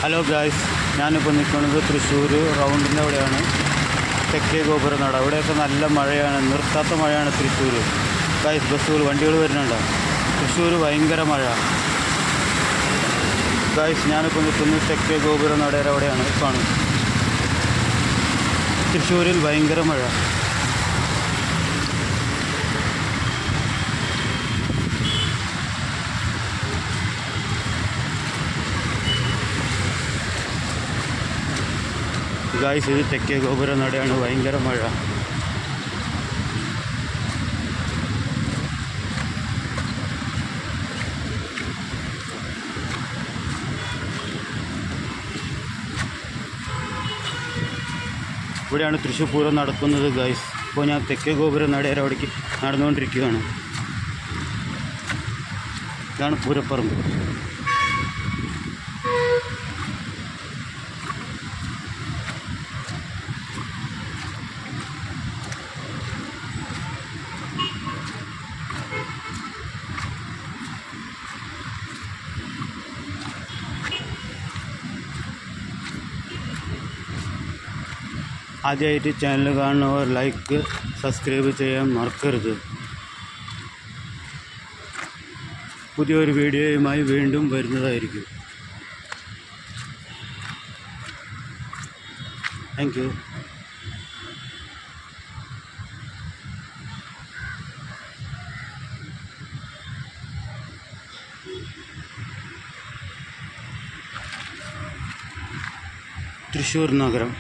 Hello guys, ഞാനിപ്പോൾ നിൽക്കുന്നത് തൃശ്ശൂർ റൗണ്ടിൻ്റെ അവിടെയാണ്. തെക്കേ ഗോപുരനട. അവിടെയൊക്കെ നല്ല മഴയാണ്, നിർത്താത്ത മഴയാണ് തൃശ്ശൂർ. ഗായ്സ്, ബസ്സുകൾ വണ്ടികൾ വരുന്നുണ്ട്. തൃശ്ശൂർ ഭയങ്കര മഴ. ഗായ്സ്, ഞാനിപ്പോൾ നിൽക്കുന്നത് തെക്കേ ഗോപുരനടയുടെ അവിടെയാണ്. കാണും, തൃശ്ശൂരിൽ ഭയങ്കര മഴ. ഗായ്സ്, ഇത് തെക്കേ ഗോപുരനടയാണ്. ഭയങ്കര മഴ. ഇവിടെയാണ് തൃശ്ശൂർ പൂരം നടക്കുന്നത് ഗായ്സ്. ഇപ്പോൾ ഞാൻ തെക്കേ ഗോപുരനടയുടെ അവിടേക്ക് നടന്നുകൊണ്ടിരിക്കുകയാണ്. ഇതാണ് പൂരപ്പറമ്പ്. ആദ്യമായിട്ട് ചാനൽ കാണുന്നവർ ലൈക്ക്, സബ്സ്ക്രൈബ് ചെയ്യാൻ മറക്കരുത്. പുതിയൊരു വീഡിയോയുമായി വീണ്ടും വരുന്നതായിരിക്കും. Thank you. തൃശ്ശൂർ നഗരം.